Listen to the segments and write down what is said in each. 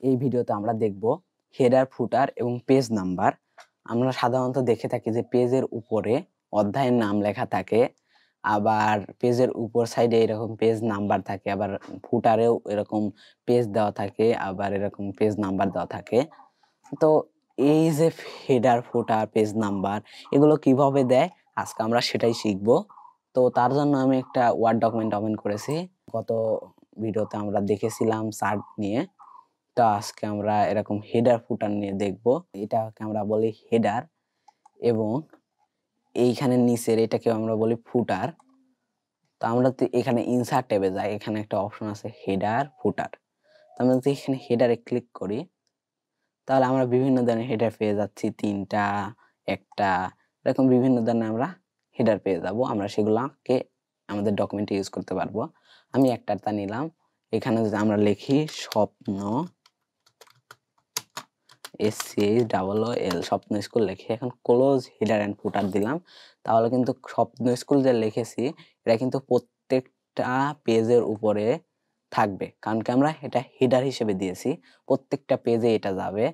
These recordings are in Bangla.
এই ভিডিওতে আমরা দেখব হেডার, ফুটার এবং পেজ নাম্বার। আমরা সাধারণত দেখে থাকি যে পেজের উপরে অধ্যায়ের নাম লেখা থাকে, আবার পেজের উপর সাইডে এরকম পেজ নাম্বার থাকে, আবার ফুটারেও এরকম পেজ দেওয়া থাকে, আবার এরকম পেজ নাম্বার দেওয়া থাকে। তো এই যে হেডার, ফুটার, পেজ নাম্বার এগুলো কিভাবে দেয় আজকে আমরা সেটাই শিখব। তো তার জন্য আমি একটা ওয়ার্ড ডকুমেন্ট ওপেন করেছি। গত ভিডিওতে আমরা দেখেছিলাম চার্ট নিয়ে, তো আজকে আমরা এরকম হেডার ফুটার নিয়ে দেখব। এটাকে আমরা বলি হেডার এবং এইখানে নিচের এটাকে আমরা বলি ফুটার। তো আমরা তো এখানে ইনসার্ট ট্যাবে যাই, এখানে একটা অপশন আছে হেডার, ফুটার। তো আমরা যদি এখানে হেডারে ক্লিক করি তাহলে আমরা বিভিন্ন ধরনের হেডার পেয়ে যাচ্ছি, 3টা, 1টা, এরকম বিভিন্ন ধরনের আমরা হেডার পেয়ে যাব। আমরা সেগুলোকে আমাদের ডকুমেন্টে ইউজ করতে পারবো। আমি একটাটা নিলাম। এখানে যদি আমরা লিখি স্বপ্ন, SCHOOL, স্বপ্ন স্কুল লিখে এখন ক্লোজ হেডার এন্ড ফুটার দিলাম। তাহলে কিন্তু স্বপ্ন স্কুল যে লিখেছি এটা কিন্তু প্রত্যেকটা পেজের উপরে থাকবে, কারণ কি আমরা এটা হেডার হিসেবে দিয়েছি, প্রত্যেকটা পেজে এটা যাবে।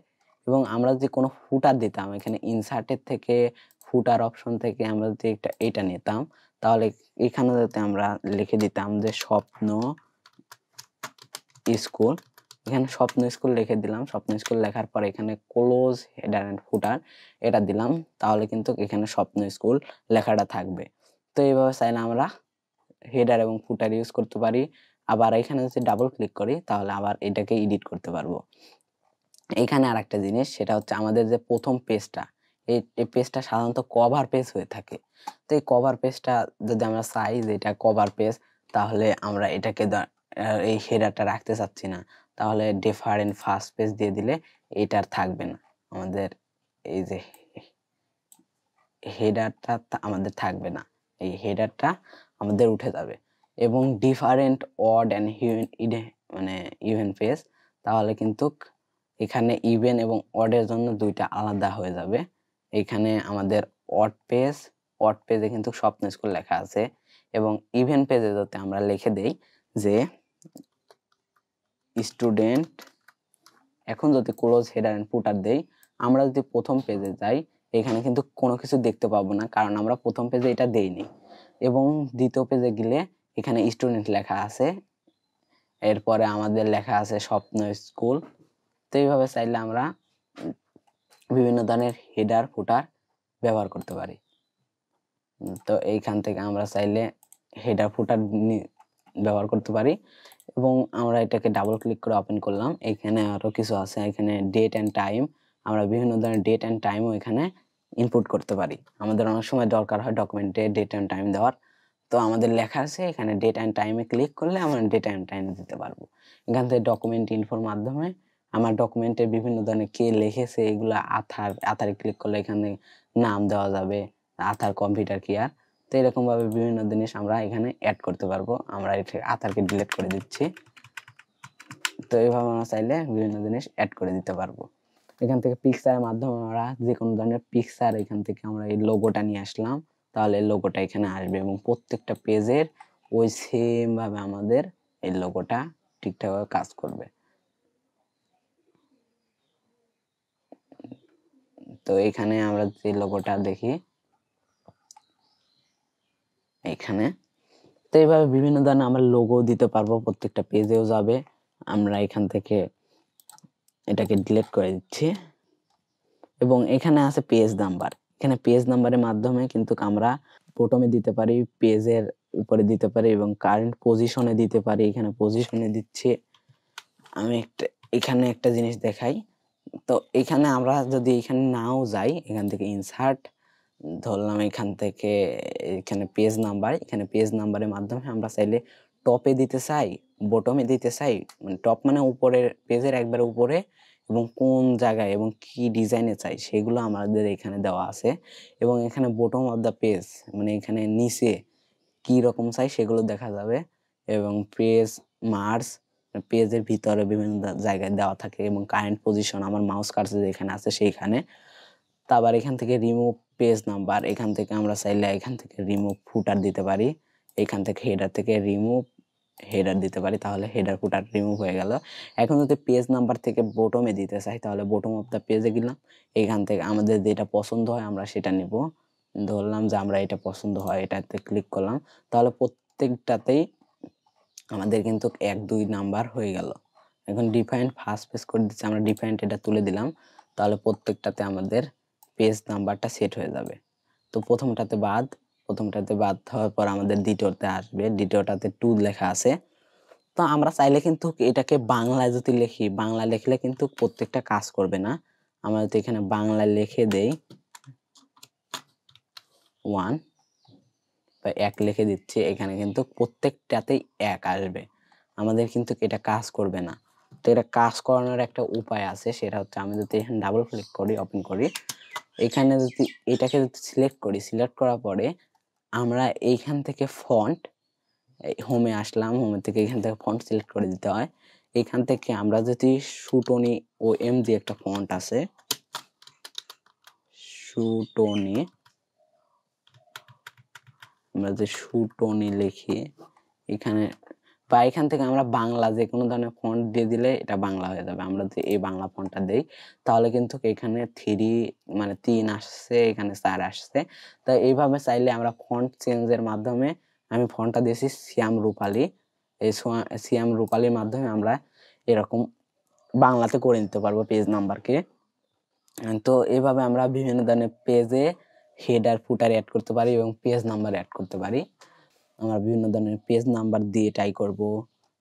এবং আমরা যদি কোনো ফুটার দিতাম, এখানে ইনসার্টের থেকে ফুটার অপশন থেকে আমরা যদি এটা নিতাম, তাহলে এখানে যাতে আমরা লিখে দিতাম যে স্বপ্ন স্কুল। এখানে স্বপ্ন স্কুল লিখে দিলাম। স্বপ্ন স্কুল লেখার পর এখানে ক্লোজ হেডার এন্ড ফুটার এটা দিলাম, তাহলে কিন্তু এখানে স্বপ্ন স্কুল লেখাটা থাকবে। তো এইভাবে চাইলে আমরা হেডার এবং ফুটার ইউজ করতে পারি। আবার এখানে যদি ডাবল ক্লিক করি তাহলে আবার এটাকে এডিট করতে পারবো। এখানে আরেকটা জিনিস, সেটা হচ্ছে আমাদের যে প্রথম পেজটা, এই পেজটা সাধারণত কভার পেজ হয়ে থাকে। তো এই কভার পেজটা যদি আমরা চাই যে এটা কভার পেজ, তাহলে আমরা এটাকে এই হেডারটা রাখতে চাচ্ছি না, তাহলে ডিফারেন্ট ফার্স্ট পেজ দিয়ে দিলে এটার থাকবে না। আমাদের এই যে হেডারটা আমাদের থাকবে না, এই হেডারটা আমাদের উঠে যাবে। এবং ডিফারেন্ট অড অ্যান্ড মানে ইভেন পেজ, তাহলে কিন্তু এখানে ইভেন এবং অডের জন্য দুইটা আলাদা হয়ে যাবে। এখানে আমাদের অড পেজে কিন্তু স্বপ্ন স্কুল লেখা আছে, এবং ইভেন পেজে যাতে আমরা লিখে দেই যে স্টুডেন্ট। এখন যদি ক্লোজ হেডার এন্ড ফুটার দেই, আমরা যদি প্রথম পেজে যাই এখানে কিন্তু কোনো কিছু দেখতে পাবো না, কারণ আমরা প্রথম পেজে এটা দেইনি। এবং দ্বিতীয় পেজে গেলে এখানে স্টুডেন্ট লেখা আছে, এরপরে আমাদের লেখা আছে স্বপ্ন স্কুল। তো এইভাবে চাইলে আমরা বিভিন্ন ধরনের হেডার, ফুটার ব্যবহার করতে পারি। তো এইখান থেকে আমরা চাইলে হেডার, ফুটার ব্যবহার করতে পারি। এবং আমরা এটাকে ডাবল ক্লিক করে ওপেন করলাম। এখানে আরো কিছু আছে, এখানে ডেট এন্ড টাইম। আমরা বিভিন্ন ধরনের ডেট এন্ড টাইমও এখানে ইনপুট করতে পারি। আমাদের অনেক সময় দরকার হয় ডকুমেন্টে ডেট এন্ড টাইম দেওয়ার, তো আমাদের লেখা আছে এখানে ডেট এন্ড টাইমে ক্লিক করলে আমরা ডেট এন্ড টাইম দিতে পারবো। এখান থেকে ডকুমেন্ট ইনফোর মাধ্যমে আমার ডকুমেন্টে বিভিন্ন ধরনের কে লিখেছে এগুলা আথারে ক্লিক করলে এখানে নাম দেওয়া যাবে, আথার কম্পিউটার কেয়ার। তো এরকম ভাবে বিভিন্ন জিনিস আমরা এখানে অ্যাড করতে পারবো। আমরা আথারকে ডিলিট করে দিচ্ছি। তো এইভাবে আমরা চাইলে বিভিন্ন জিনিস অ্যাড করে দিতে পারবো। এখান থেকে পিকচারের মাধ্যমে আমরা যে কোনো ধরনের পিকচার, এখান থেকে আমরা এই লোগোটা নিয়ে আসলাম, তাহলে এই লোগোটা এখানে আসবে এবং প্রত্যেকটা পেজের ওই সেম ভাবে আমাদের এই লোগোটা ঠিকঠাকভাবে কাজ করবে। তো এখানে আমরা যে লোগোটা দেখি এখানে, তো এইভাবে বিভিন্ন ধরনের আমরা লোগো দিতে পারবো, প্রত্যেকটা পেজেও যাবে। আমরা এখান থেকে এটাকে ডিলিট করে দিচ্ছি। এবং এখানে আছে পেজ নাম্বার। এখানে পেজ নাম্বারের মাধ্যমে কিন্তু আমরা প্রথমে দিতে পারি, পেজের উপরে দিতে পারি এবং কারেন্ট পজিশনে দিতে পারি। এখানে পজিশনে দিচ্ছি। আমি এখানে একটা জিনিস দেখাই। তো এখানে আমরা যদি এখানে নাও যাই, এখান থেকে ইনসার্ট ধরলাম, এখান থেকে এখানে পেজ নাম্বার, এখানে পেজ নাম্বারের মাধ্যমে আমরা চাইলে টপে দিতে চাই, বটমে দিতে চাই, মানে টপ মানে উপরের পেজের একবারে উপরে, এবং কোন জায়গায় এবং কি ডিজাইনে চাই সেগুলো আমাদের এখানে দেওয়া আছে। এবং এখানে বটম অফ দ্য পেজ মানে এখানে নিচে কি রকম চাই সেগুলো দেখা যাবে। এবং পেজ মার্জ, পেজের ভিতরে বিভিন্ন জায়গায় দেওয়া থাকে। এবং কারেন্ট পজিশন আমার মাউস কার্সর যেখানে আছে সেইখানে। তারপর এখান থেকে রিমুভ পেজ নাম্বার, এখান থেকে আমরা চাইলে এখান থেকে রিমুভ ফুটার দিতে পারি। এখান থেকে হেডার থেকে রিমুভ হেডার দিতে পারি, তাহলে হেডার ফুটার রিমুভ হয়ে গেল। এখন যদি পেজ নাম্বার থেকে বটমে দিতে চাই তাহলে বটম অফ দ্য পেজে গেলাম, এখান থেকে আমাদের যেটা পছন্দ হয় আমরা সেটা নিব। ধরলাম যে আমরা এটা পছন্দ হয়, এটাতে ক্লিক করলাম, তাহলে প্রত্যেকটাতেই আমাদের কিন্তু 1 2 নাম্বার হয়ে গেল। এখন ডিফাইন ফার্স্ট পেজ করে দিচ্ছি, আমরা ডিফাইন্ড এটা তুলে দিলাম, তাহলে প্রত্যেকটাতে আমাদের পেজ নাম্বারটা সেট হয়ে যাবে। তো প্রথমটাতে বাদ হওয়ার পর আমাদের দ্বিতীয়তে আসবে, দ্বিতীয়টাতে 2 লেখা আছে। তো আমরা চাইলে কিন্তু এটাকে বাংলায় যদি লিখি, বাংলা লিখলে কিন্তু প্রত্যেকটা কাজ করবে না। আমরা যদি এখানে বাংলায় লিখে দেই 1 বা 1 লিখে দিচ্ছি, এখানে কিন্তু প্রত্যেকটাতেই 1 আসবে, আমাদের কিন্তু এটা কাজ করবে না। তো এটা কাজ করানোর একটা উপায় আছে, সেটা হচ্ছে আমি যদি এখানে ডাবল ক্লিক করি, ওপেন করি, এখানে যদি এটাকে যদি সিলেক্ট করি, সিলেক্ট করার পরে আমরা এইখান থেকে ফন্ট, হোমে আসলাম, হোমে থেকে এখান থেকে ফন্ট সিলেক্ট করে দিতে হয়। এখান থেকে আমরা যদি সুটনি ও এমজি একটা ফন্ট আছে, সুটনি, আমরা যে সুটনি লিখি এখানে, বা এখান থেকে আমরা বাংলা যে কোনো ধরনের ফন্ট দিয়ে দিলে এটা বাংলা হয়ে যাবে। আমরা যদি এই বাংলা ফন্টটা দেই তাহলে কিন্তু এখানে 3 আসছে, এখানে 4 আসছে। তো এইভাবে চাইলে আমরা ফন্ট চেঞ্জের মাধ্যমে, আমি ফন্টটা দিয়েছি শ্যাম রূপালী, এই শ্যাম রূপালীর মাধ্যমে আমরা এরকম বাংলাতে করে নিতে পারবো পেজ নাম্বারকে। তো এইভাবে আমরা বিভিন্ন ধরনের পেজে হেডার ফুটার অ্যাড করতে পারি এবং পেজ নাম্বার অ্যাড করতে পারি। আমরা বিভিন্ন ধরনের পেজ নাম্বার দিয়ে ট্রাই করব,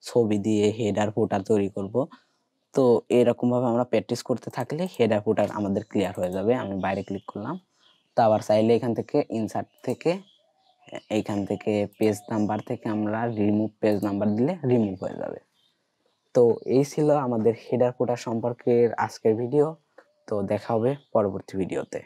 ছবি দিয়ে হেডার ফুটার তৈরি করব। তো এরকম ভাবে আমরা প্র্যাকটিস করতে থাকলে হেডার ফুটার আমাদের ক্লিয়ার হয়ে যাবে। আমি বাইরে ক্লিক করলাম, তো আবার চাইলে এখান থেকে ইনসার্ট থেকে, এইখান থেকে পেজ নাম্বার থেকে আমরা রিমুভ পেজ নাম্বার দিলে রিমুভ হয়ে যাবে। তো এই ছিল আমাদের হেডার ফুটার সম্পর্কে আজকের ভিডিও। তো দেখা হবে পরবর্তী ভিডিওতে।